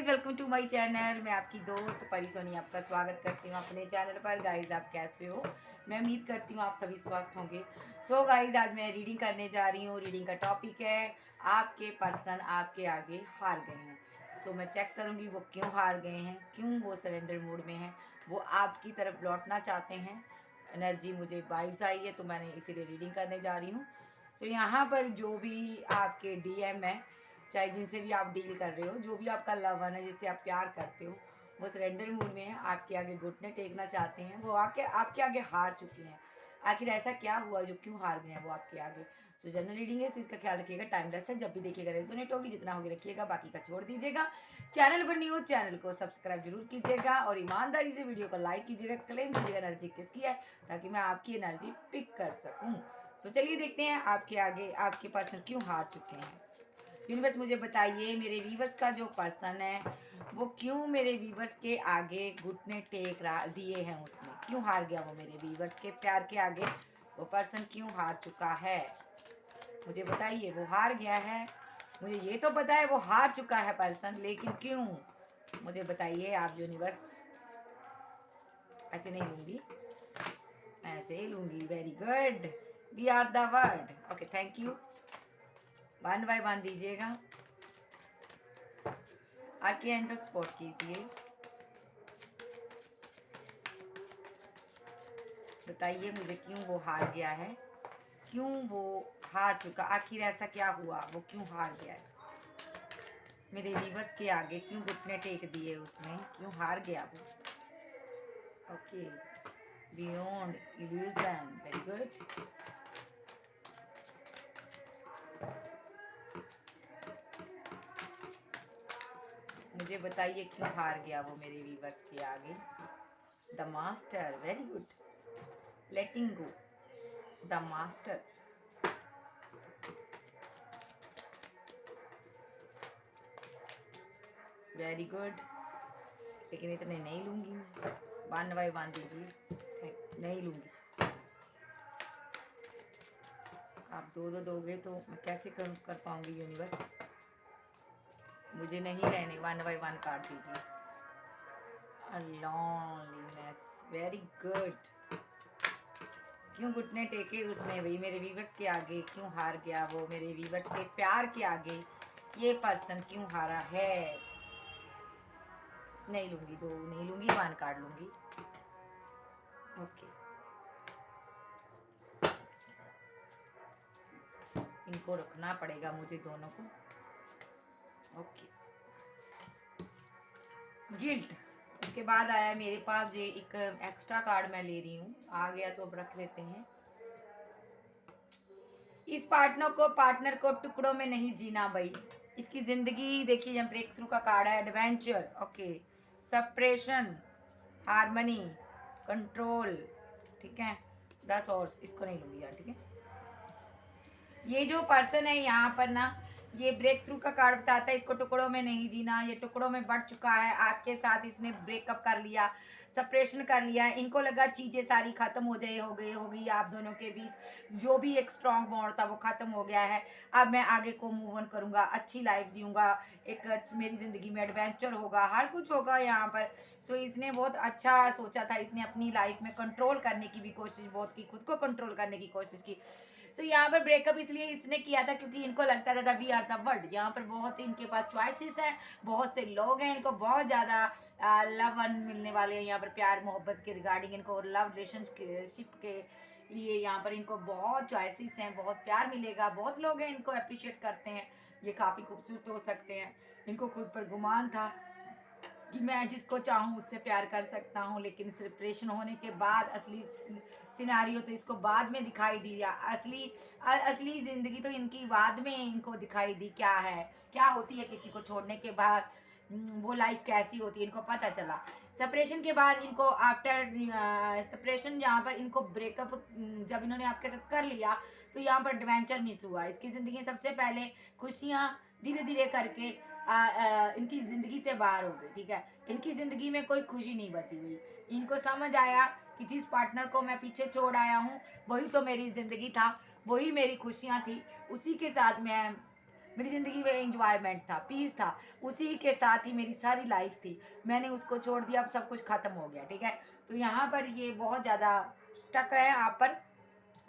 Guys, welcome to my channel. मैं आपकी दोस्त परी सोनी आपका स्वागत करती हूँ अपने चैनल पर। गाइज, आप कैसे हो? मैं उम्मीद करती हूँ आप सभी स्वस्थ होंगे। सो गाइज, आज मैं रीडिंग करने जा रही हूँ। रीडिंग का टॉपिक है आपके पर्सन आपके आगे हार गए हैं। सो मैं चेक करूँगी वो क्यों हार गए हैं, क्यों वो सरेंडर मोड में हैं, वो आपकी तरफ लौटना चाहते हैं। एनर्जी मुझे वाइब्स आई है तो मैंने इसीलिए रीडिंग करने जा रही हूँ। सो यहाँ पर जो भी आपके डीएम है, चाहे जिनसे भी आप डील कर रहे हो, जो भी आपका लवन है, जिससे आप प्यार करते हो, वो सरेंडर मूड में है, आपके आगे घुटने टेकना चाहते हैं। वो आपके आगे हार चुके हैं। आखिर ऐसा क्या हुआ जो क्यों हार गए हैं वो आपके आगे? सो जनरल रीडिंग है, इस चीज़ का ख्याल रखिएगा। टाइमलेस है, जब भी देखिएगा रेजोनेट होगी, जितना होगी रखिएगा, बाकी का छोड़ दीजिएगा। चैनल पर न्यू, चैनल को सब्सक्राइब जरूर कीजिएगा और ईमानदारी से वीडियो को लाइक कीजिएगा। क्लेम कीजिएगा एनर्जी किसकी है, ताकि मैं आपकी एनर्जी पिक कर सकूँ। सो चलिए देखते हैं आपके आगे आपके पर्सन क्यों हार चुके हैं। यूनिवर्स मुझे बताइए, मेरे वीवर्स का जो पर्सन है वो क्यों मेरे वीवर्स के आगे घुटने टेक रहा दिए हैं, उसमें क्यों हार गया वो मेरे वीवर्स के प्यार के आगे? वो पर्सन क्यों हार चुका है, मुझे बताइए। वो हार गया है, मुझे ये तो पता है वो हार चुका है पर्सन, लेकिन क्यों, मुझे बताइए आप यूनिवर्स। ऐसे नहीं लूंगी, ऐसे ही लूंगी। Very good, we are the word. Okay, thank you. 1 by 1 दीजिएगा। आर्की एंजल सपोर्ट कीजिए। बताइए मुझे क्यों वो हार गया है, क्यों वो हार चुका, आखिर ऐसा क्या हुआ, वो क्यों हार गया है मेरे व्यूवर्स के आगे, क्यों घुटने टेक दिए उसने, क्यों हार गया वो? Okay, beyond illusion, very good. मुझे बताइए क्यों हार गया वो मेरे व्यूवर्स के आगे। The master, very good. Letting go, the master. Very good, लेकिन इतने नहीं लूंगी मैं। 1 बाय 1 दीजिए, नहीं लूंगी। आप दो दोगे तो मैं कैसे कर पाऊंगी यूनिवर्स? मुझे नहीं रहने। 1 बाय 1 काट दीजिए। Loneliness, very good. क्यों घुटने टेके उसने भाई मेरे वीवर्स के आगे, क्यों हार गया वो मेरे वीवर्स के प्यार के आगे? ये पर्सन क्यों हारा है? नहीं लूंगी, 2 नहीं लूंगी, 1 काट लूंगी। ओके, इनको रखना पड़ेगा मुझे दोनों को। Okay, guilt. उसके बाद आया मेरे पास ये एक एक्स्ट्रा कार्ड मैं ले रही हूँ, आ गया तो अब रख लेते हैं। इस पार्टनर को टुकड़ों में नहीं जीना भाई। इसकी जिंदगी देखिए, जब ब्रेक थ्रू का कार्ड है, adventure, okay, suppression, harmony, control, ठीक है, 10 और इसको नहीं लूंगी यार, ठीक है। ये जो पर्सन है यहाँ पर ना, ये ब्रेक थ्रू का कार्ड बताता है, इसको टुकड़ों में नहीं जीना, ये टुकड़ों में बढ़ चुका है आपके साथ, इसने ब्रेकअप कर लिया, सेपरेशन कर लिया। इनको लगा चीज़ें सारी ख़त्म हो गई होगी आप दोनों के बीच, जो भी एक स्ट्रॉन्ग बॉन्ड था वो ख़त्म हो गया है। अब मैं आगे को मूव ऑन करूँगा, अच्छी लाइफ जीऊँगा, एक मेरी ज़िंदगी में एडवेंचर होगा, हर कुछ होगा यहाँ पर। सो इसने बहुत अच्छा सोचा था, इसने अपनी लाइफ में कंट्रोल करने की भी कोशिश बहुत की, खुद को कंट्रोल करने की कोशिश की। तो यहाँ पर ब्रेकअप इसलिए इसने किया था क्योंकि इनको लगता था वी आर द वर्ल्ड। यहाँ पर बहुत इनके पास चॉइसेस हैं, बहुत से लोग हैं, इनको बहुत ज़्यादा लव मिलने वाले हैं यहाँ पर, प्यार मोहब्बत के रिगार्डिंग इनको लव रिलेशनशिप के लिए यहाँ पर इनको बहुत चॉइसेस हैं, बहुत प्यार मिलेगा, बहुत लोग हैं इनको अप्रिशिएट करते हैं, ये काफ़ी खूबसूरत हो सकते हैं। इनको खुद पर गुमान था कि मैं जिसको चाहूँ उससे प्यार कर सकता हूँ, लेकिन सेपरेशन होने के बाद असली सिनारियो तो इसको बाद में दिखाई दिया। असली ज़िंदगी तो इनकी बाद में इनको दिखाई दी, क्या है, क्या होती है किसी को छोड़ने के बाद, वो लाइफ कैसी होती है इनको पता चला। सेपरेशन के बाद इनको आफ्टर सेपरेशन, यहाँ पर इनको ब्रेकअप जब इन्होंने आपके साथ कर लिया तो यहाँ पर एडवेंचर मिस हुआ इसकी ज़िंदगी में। सबसे पहले खुशियाँ धीरे धीरे करके इनकी ज़िंदगी से बाहर हो गई, ठीक है। इनकी ज़िंदगी में कोई खुशी नहीं बची हुई। इनको समझ आया कि जिस पार्टनर को मैं पीछे छोड़ आया हूँ वही तो मेरी ज़िंदगी था, वही मेरी खुशियाँ थी, उसी के साथ मैं मेरी ज़िंदगी में एन्जॉयमेंट था, पीस था, उसी के साथ ही मेरी सारी लाइफ़ थी। मैंने उसको छोड़ दिया, अब सब कुछ ख़त्म हो गया, ठीक है? तो यहाँ पर ये बहुत ज़्यादा स्टक रहे हैं, आप पर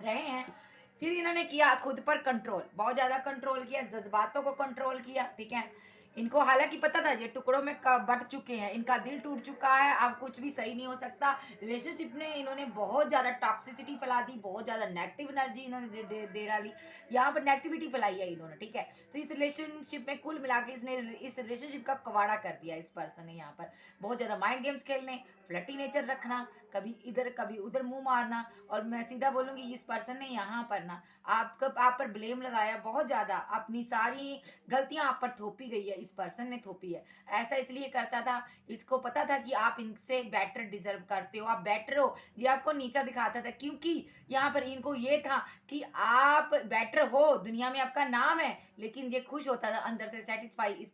रहे हैं। फिर इन्होंने किया खुद पर कंट्रोल, बहुत ज़्यादा कंट्रोल किया, जज़्बातों को कंट्रोल किया, ठीक है? इनको हालाँकि पता था ये टुकड़ों में क बँट चुके हैं, इनका दिल टूट चुका है, अब कुछ भी सही नहीं हो सकता। रिलेशनशिप में इन्होंने बहुत ज़्यादा टॉक्सिसिटी फैला दी, बहुत ज़्यादा नेगेटिव एनर्जी इन्होंने दे डाली। यहाँ पर नेगेटिविटी फैलाई है इन्होंने, ठीक है? तो इस रिलेशनशिप में कुल मिला के इसने इस रिलेशनशिप का कबाड़ा कर दिया इस पर्सन ने यहाँ पर। बहुत ज़्यादा माइंड गेम्स खेलने, फ्लर्टी नेचर रखना, कभी इधर कभी उधर मुँह मारना, और मैं सीधा बोलूँगी इस पर्सन ने यहाँ पर ना आप पर ब्लेम लगाया बहुत ज़्यादा, अपनी सारी गलतियाँ आप पर थोपी गई है, इस पर्सन ने थोपी है। ऐसा इसलिए करता था, इसको पता था कि आप इनसे बेटर डिज़र्व करते हो, आप बेटर हो, ये आपको नीचा दिखाता था, क्योंकि यहाँ पर इनको ये था कि आप बेटर हो, दुनिया में आपका नाम है, लेकिन ये खुश होता था अंदर से, सैटिस्फाई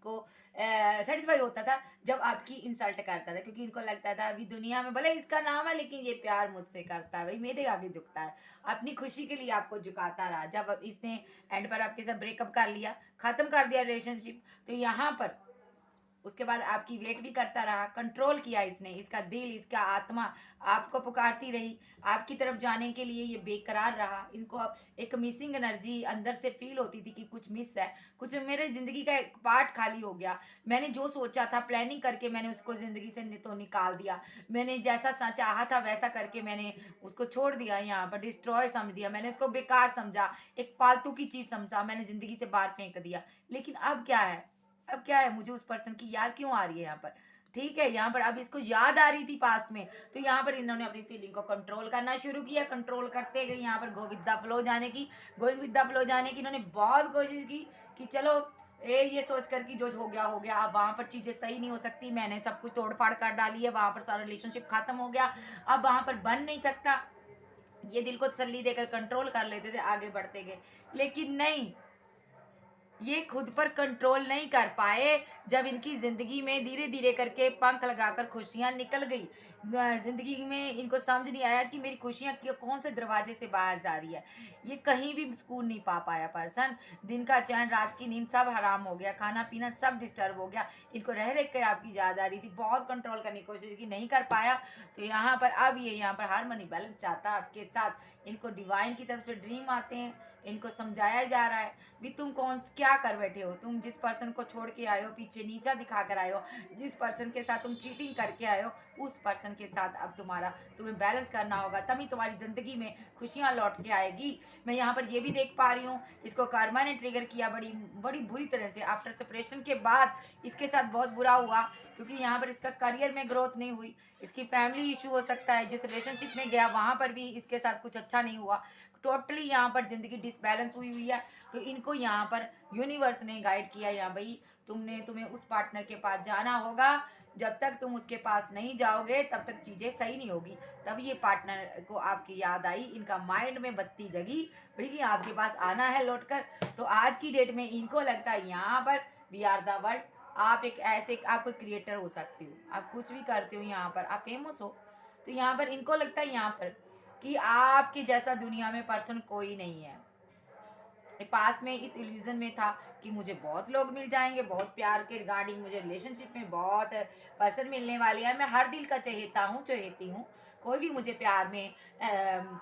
होता था जब आपकी इंसल्ट करता था, क्योंकि इनको लगता था अभी दुनिया में भले इसका नाम है लेकिन ये प्यार मुझसे करता है, भाई मेरे आगे झुकता है, अपनी खुशी के लिए आपको झुकाता रहा। जब अब इसने एंड पर आपके साथ ब्रेकअप कर लिया, खत्म कर दिया रिलेशनशिप, तो यहाँ पर उसके बाद आपकी वेट भी करता रहा, कंट्रोल किया इसने, इसका दिल, इसका आत्मा आपको पुकारती रही, आपकी तरफ जाने के लिए ये बेकरार रहा। इनको अब एक मिसिंग एनर्जी अंदर से फील होती थी कि कुछ मिस है, कुछ मेरे ज़िंदगी का एक पार्ट खाली हो गया। मैंने जो सोचा था प्लानिंग करके मैंने उसको ज़िंदगी से तो निकाल दिया। मैंने जैसा चाहा था वैसा करके मैंने उसको छोड़ दिया, यहाँ पर डिस्ट्रॉय समझ दिया, मैंने उसको बेकार समझा, एक फालतू की चीज़ समझा, मैंने ज़िंदगी से बाहर फेंक दिया। लेकिन अब क्या है? अब क्या है, मुझे उस पर्सन की याद क्यों आ रही है यहाँ पर? ठीक है, यहाँ पर अब इसको याद आ रही थी पास्ट में, तो यहाँ पर इन्होंने अपनी फीलिंग को कंट्रोल करना शुरू किया, कंट्रोल करते गए यहाँ पर गोइंग विद द फ्लो जाने की इन्होंने बहुत कोशिश की कि चलो ये सोच कर कि जो हो गया, अब वहाँ पर चीज़ें सही नहीं हो सकती, मैंने सब कुछ तोड़-फाड़ कर डाली है, वहाँ पर सारा रिलेशनशिप खत्म हो गया, अब वहाँ पर बन नहीं सकता। ये दिल को तसल्ली देकर कंट्रोल कर लेते थे, आगे बढ़ते गए। लेकिन नहीं, ये खुद पर कंट्रोल नहीं कर पाए, जब इनकी ज़िंदगी में धीरे-धीरे करके पंख लगाकर खुशियाँ निकल गई। ज़िंदगी में इनको समझ नहीं आया कि मेरी खुशियाँ कौन से दरवाजे से बाहर जा रही है। ये कहीं भी सुकून नहीं पा पाया पर्सन। दिन का चैन, रात की नींद सब हराम हो गया, खाना-पीना सब डिस्टर्ब हो गया। इनको रह-रह के आपकी याद आ रही थी, बहुत कंट्रोल करने की कोशिश की, नहीं कर पाया। तो यहाँ पर अब ये यहाँ पर हार्मनी बैलेंस चाहता है आपके साथ। इनको डिवाइन की तरफ से ड्रीम आते हैं, इनको समझाया जा रहा है भी तुम क्या कर बैठे हो, तुम जिस पर्सन को छोड़ के आए हो, पीछे नीचा दिखा कर आए हो, जिस पर्सन के साथ तुम चीटिंग करके आए हो, उस पर्सन के साथ अब तुम्हें बैलेंस करना होगा, तभी तुम्हारी ज़िंदगी में खुशियाँ लौट के आएगी। मैं यहाँ पर ये भी देख पा रही हूँ, इसको कर्मा ने ट्रिगर किया बड़ी बड़ी बुरी तरह से। आफ्टर सेपरेशन के बाद इसके साथ बहुत बुरा हुआ, क्योंकि यहाँ पर इसका करियर में ग्रोथ नहीं हुई, इसकी फैमिली इशू हो सकता है, जिस रिलेशनशिप में गया वहाँ पर भी इसके साथ कुछ अच्छा नहीं हुआ, टोटली यहाँ पर ज़िंदगी डिसबैलेंस हुई है। तो इनको यहाँ पर यूनिवर्स ने गाइड किया, यहाँ भाई तुम्हें उस पार्टनर के पास जाना होगा, जब तक तुम उसके पास नहीं जाओगे तब तक चीज़ें सही नहीं होगी। तब ये पार्टनर को आपकी याद आई, इनका माइंड में बत्ती जगी भाई कि आपके पास आना है लौट कर। तो आज की डेट में इनको लगता है यहाँ पर वी आर द वर्ल्ड, आप एक ऐसे आप कोई क्रिएटर हो सकते हो, आप कुछ भी करते हो, यहाँ पर आप फेमस हो। तो यहाँ पर इनको लगता है यहाँ पर कि आपके जैसा दुनिया में पर्सन कोई नहीं है। पास्ट में इस इल्यूजन में था कि मुझे बहुत लोग मिल जाएंगे, बहुत प्यार के रिगार्डिंग मुझे रिलेशनशिप में बहुत पर्सन मिलने वाले हैं, मैं हर दिल का चहेता हूँ, चहेती हूँ, कोई भी मुझे प्यार में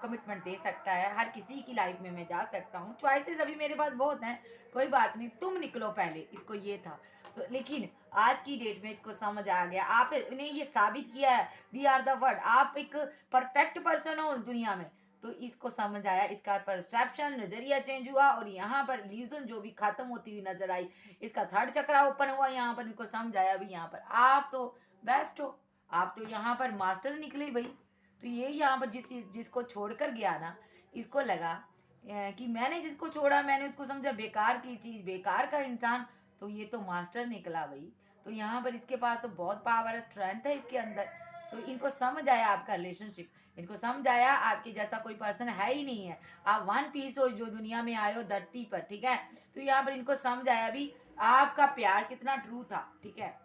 कमिटमेंट दे सकता है, हर किसी की लाइफ में मैं जा सकता हूँ, चॉइसेस अभी मेरे पास बहुत हैं, कोई बात नहीं, तुम निकलो पहले, इसको ये था। तो लेकिन आज की डेट में इसको समझ आ गया, आपने ये साबित किया है, वी आर द वर्ड, आप एक परफेक्ट पर्सन हो दुनिया में। तो इसको समझ आया, इसका परसेप्शन नजरिया चेंज हुआ, और यहाँ पर इल्यूजन जो भी खत्म होती हुई नजर आई, इसका थर्ड चक्रा ओपन हुआ, यहाँ पर इनको समझ आया भी यहाँ पर आप तो बेस्ट हो, आप तो यहाँ पर मास्टर निकले भाई। तो ये यहाँ पर जिसको छोड़कर गया ना, इसको लगा कि मैंने जिसको छोड़ा मैंने उसको समझा बेकार की चीज, बेकार का इंसान, तो ये तो मास्टर निकला भाई। तो यहाँ पर इसके पास तो बहुत पावर है, स्ट्रेंथ है इसके अंदर। सो इनको समझ आया आपका रिलेशनशिप, इनको समझ आया आपके जैसा कोई पर्सन है ही नहीं है, आप वन पीस हो जो दुनिया में आए हो धरती पर, ठीक है। तो यहाँ पर इनको समझ आया भी आपका प्यार कितना ट्रू था, ठीक है।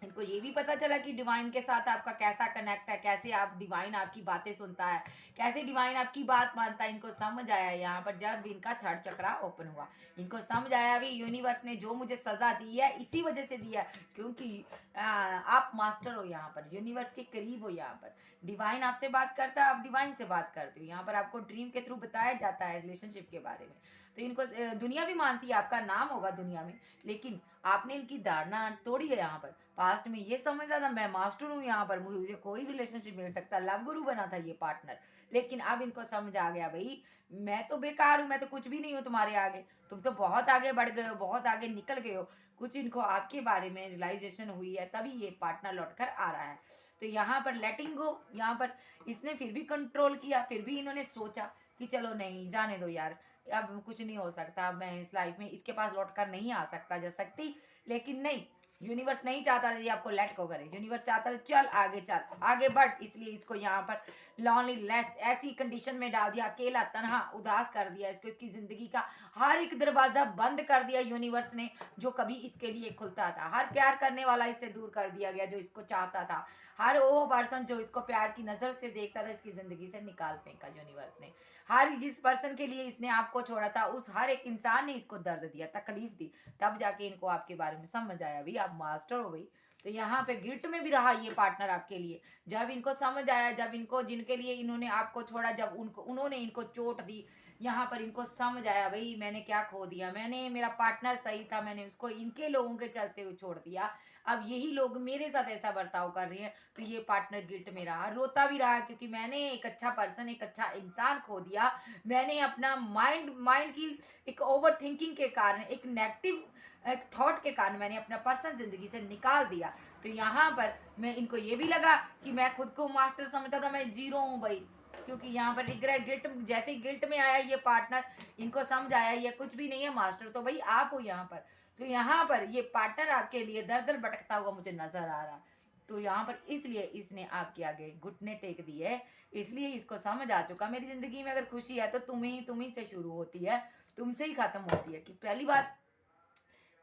इनको ये भी पता चला कि डिवाइन के साथ आपका कैसा कनेक्ट है, कैसे आप डिवाइन आपकी बातें सुनता है, कैसे डिवाइन आपकी बात मानता है। इनको समझ आया यहाँ पर जब भी इनका थर्ड चक्रा ओपन हुआ, इनको समझ आया भी यूनिवर्स ने जो मुझे सजा दी है इसी वजह से दिया है, क्योंकि आप मास्टर हो यहाँ पर, यूनिवर्स के करीब हो यहाँ पर। डिवाइन आपसे बात करता है, आप डिवाइन से बात करते हो। यहाँ पर आपको ड्रीम के थ्रू बताया जाता है रिलेशनशिप के बारे में। तो इनको दुनिया भी मानती है, आपका नाम होगा दुनिया में, लेकिन आपने इनकी धारणा तोड़ी है यहाँ पर। पास्ट में ये समझता था मैं मास्टर हूँ यहाँ पर, मुझे कोई भी रिलेशनशिप मिल सकता, लव गुरु बना था ये पार्टनर। लेकिन अब इनको समझ आ गया भाई मैं तो बेकार हूँ, मैं तो कुछ भी नहीं हूँ तुम्हारे आगे, तुम तो बहुत आगे बढ़ गए हो, बहुत आगे निकल गए हो। कुछ इनको आपके बारे में रियलाइजेशन हुई है, तभी ये पार्टनर लौट कर आ रहा है। तो यहाँ पर लेटिंग गो, यहाँ पर इसने फिर भी कंट्रोल किया, फिर भी इन्होंने सोचा कि चलो नहीं जाने दो यार, अब कुछ नहीं हो सकता, अब मैं इस लाइफ में इसके पास लौट कर नहीं आ सकता जा सकती। लेकिन नहीं, यूनिवर्स नहीं चाहता था ये आपको लेट को करे, यूनिवर्स चाहता था चल आगे, चल आगे बढ़। इसलिए इसको यहाँ पर लॉनलीनेस ऐसी कंडीशन में डाल दिया, अकेला तनहा उदास कर दिया इसको, इसकी जिंदगी का हर एक दरवाजा बंद कर दिया यूनिवर्स ने जो कभी इसके लिए खुलता था। हर प्यार करने वाला इससे दूर कर दिया गया जो इसको चाहता था। हर वो पर्सन जो इसको प्यार की नजर से देखता था इसकी जिंदगी से निकाल फेंका यूनिवर्स ने। हर जिस पर्सन के लिए इसने आपको छोड़ा था उस हर एक इंसान ने इसको दर्द दिया, तकलीफ दी, तब जाके इनको आपके बारे में समझ आया भाई आप मास्टर हो भाई। तो यहाँ पे गिल्ट में भी रहा ये पार्टनर आपके लिए। जब इनको समझ आया, जब इनको जिनके लिए इन्होंने आपको छोड़ा, जब उनको उन्होंने इनको चोट दी, यहाँ पर इनको समझ आया भाई मैंने क्या खो दिया, मैंने मेरा पार्टनर सही था, मैंने उसको इनके लोगों के चलते हुए छोड़ दिया, अब यही लोग मेरे साथ ऐसा बर्ताव कर रहे हैं। तो ये पार्टनर गिल्ट में रहा, रोता भी रहा, क्योंकि मैंने एक अच्छा पर्सन, एक अच्छा इंसान खो दिया। मैंने अपना माइंड माइंड की एक ओवर थिंकिंग के कारण, एक नेगेटिव एक थॉट के कारण मैंने अपना पर्सन जिंदगी से निकाल दिया। तो यहाँ पर मैं इनको ये भी लगा कि मैं खुद को मास्टर समझता था, मैं जीरो हूँ भाई, क्योंकि यहाँ पर रिग्रेट गिल्ट, जैसे ही गिल्ट में आया ये पार्टनर, इनको समझ आया ये कुछ भी नहीं है, मास्टर तो भाई आप हो यहाँ पर। तो यहाँ पर ये पार्टनर आपके लिए दर दर भटकता हुआ मुझे नजर आ रहा। तो यहाँ पर इसलिए इसने आपके आगे घुटने टेक दिए है, इसलिए इसको समझ आ चुका मेरी जिंदगी में अगर खुशी है तो तुम्ही से शुरू होती है, तुमसे ही खत्म होती है। कि पहली बात,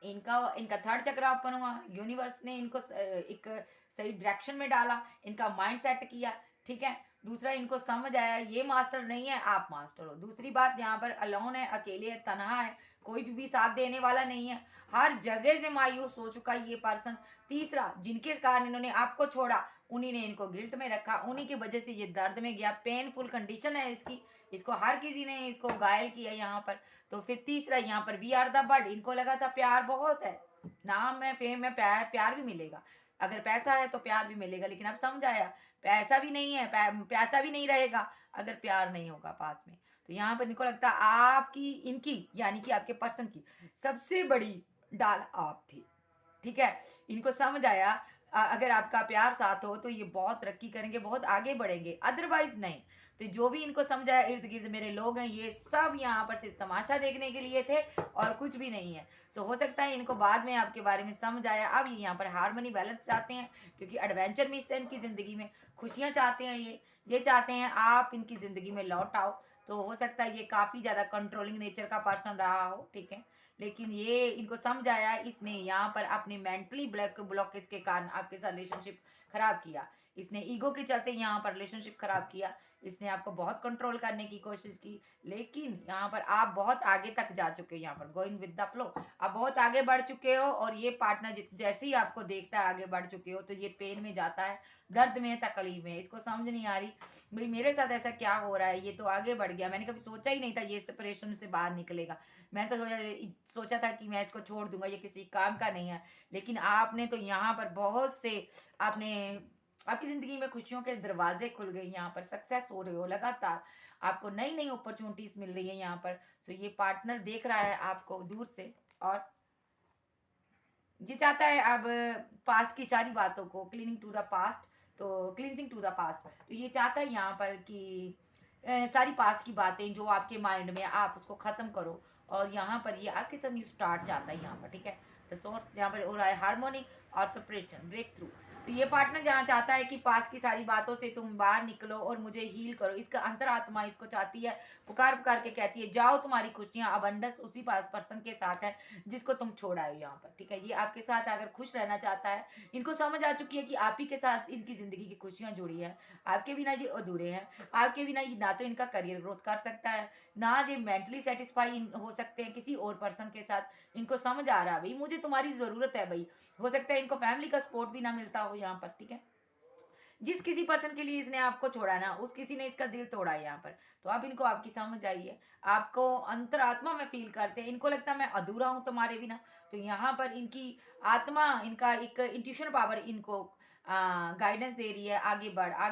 इनका इनका थर्ड चक्र ओपन हुआ, यूनिवर्स ने इनको एक सही डायरेक्शन में डाला, इनका माइंड सेट किया, ठीक है। दूसरा, इनको समझ आया ये मास्टर नहीं है, आप मास्टर हो। दूसरी बात, यहाँ पर अलोन है, अकेले है, तनहा है, कोई भी साथ देने वाला नहीं है, हर जगह से मायूस हो चुका है ये पर्सन। तीसरा, जिनके कारण इन्होंने आपको छोड़ा उन्हीं ने इनको गिल्ट में रखा, उन्हीं की वजह से ये दर्द में गया, पेनफुल कंडीशन है इसकी, इसको हर किसी ने इसको घायल किया यहाँ पर। तो फिर तीसरा, यहाँ पर वी आर द बर्ड, इनको लगा था प्यार बहुत है, नाम है, फेम है, प्यार प्यार भी मिलेगा, अगर पैसा है तो प्यार भी मिलेगा। लेकिन अब समझ आया पैसा भी नहीं है, पैसा भी नहीं रहेगा अगर प्यार नहीं होगा पास में। तो यहाँ पर इनको लगता है आपकी, इनकी यानी कि आपके पर्सन की सबसे बड़ी डाल आप थी, ठीक है। इनको समझ आया अगर आपका प्यार साथ हो तो ये बहुत तरक्की करेंगे, बहुत आगे बढ़ेंगे, अदरवाइज नहीं। तो जो भी इनको समझ आया इर्द गिर्द मेरे लोग हैं, ये सब यहाँ पर सिर्फ तमाशा देखने के लिए थे और कुछ भी नहीं है। सो हो सकता है इनको बाद में आपके बारे में समझ आया, अब ये यहाँ पर हारमोनी बैलेंस चाहते हैं, क्योंकि एडवेंचर मिस है इनकी ज़िंदगी में, खुशियाँ चाहते हैं ये चाहते हैं आप इनकी ज़िंदगी में लौट आओ। तो हो सकता है ये काफ़ी ज़्यादा कंट्रोलिंग नेचर का पर्सन रहा हो, ठीक है। लेकिन ये इनको समझ आया, इसने यहाँ पर अपने मेंटली ब्लॉकेज के कारण आपके साथ रिलेशनशिप खराब किया, इसने ईगो के चलते यहाँ पर रिलेशनशिप खराब किया, इसने आपको बहुत कंट्रोल करने की कोशिश की। लेकिन यहाँ पर आप बहुत आगे तक जा चुके हो, यहाँ पर गोइंग विद द फ्लो, आप बहुत आगे बढ़ चुके हो। और ये पार्टनर जैसे ही आपको देखता है आगे बढ़ चुके हो तो ये पेन में जाता है, दर्द में, तकलीफ में, इसको समझ नहीं आ रही भाई मेरे साथ ऐसा क्या हो रहा है, ये तो आगे बढ़ गया, मैंने कभी सोचा ही नहीं था ये सेपरेशन से बाहर निकलेगा, मैं तो सोचा था कि मैं इसको छोड़ दूंगा, ये किसी काम का नहीं है। लेकिन आपने तो यहाँ पर बहुत से, आपने, आपकी ज़िंदगी में खुशियों के दरवाजे खुल गए, यहाँ पर सक्सेस हो रहे हो लगातार, आपको नई नई अपॉर्चुनिटीज़ मिल रही है यहाँ पर। सो ये पार्टनर देख रहा है आपको दूर से, और ये चाहता है अब पास्ट की सारी बातों को क्लीनिंग टू द पास्ट, तो क्लींजिंग टू द पास्ट, तो ये चाहता है यहाँ पर कि सारी पास्ट की बातें जो आपके माइंड में आप उसको ख़त्म करो, और यहाँ पर ये आपके साथ न्यू स्टार्ट चाहता है यहाँ पर, ठीक है। तो सोर्स यहाँ पर हो रहा है हार्मोनी, और सेपरेशन, ब्रेक थ्रू। तो ये पार्टनर जहाँ चाहता है कि पास्ट की सारी बातों से तुम बाहर निकलो और मुझे हील करो, इसका अंतरात्मा इसको चाहती है, पुकार पुकार के कहती है जाओ, तुम्हारी खुशियाँ अबंडेंस उसी पास पर्सन के साथ है जिसको तुम छोड़ आए हो यहाँ पर, ठीक है। ये आपके साथ अगर खुश रहना चाहता है, इनको समझ आ चुकी है कि आप ही के साथ इनकी जिंदगी की खुशियाँ जुड़ी है, आपके बिना ये अधूरे हैं, आपके बिना ये ना तो इनका करियर ग्रोथ कर सकता है, ना ये मेंटली सेटिस्फाई हो सकते हैं किसी और पर्सन के साथ। इनको समझ आ रहा है भाई मुझे तुम्हारी जरूरत है भाई, हो सकता है इनको फैमिली का सपोर्ट भी ना मिलता हो यहाँ पर, ठीक है। जिस किसी पर्सन के लिए इसने आपको छोड़ा ना, उस किसी ने इसका दिल तोड़ा है यहाँ पर। तो अब इनको आपकी समझ आई है, आपको अंतरात्मा में फील करते हैं, इनको लगता है मैं अधूरा हूँ तुम्हारे बिना। तो यहाँ पर इनकी आत्मा, इनका एक इंट्यूशन पावर इनको गाइडेंस दे रही है, आगे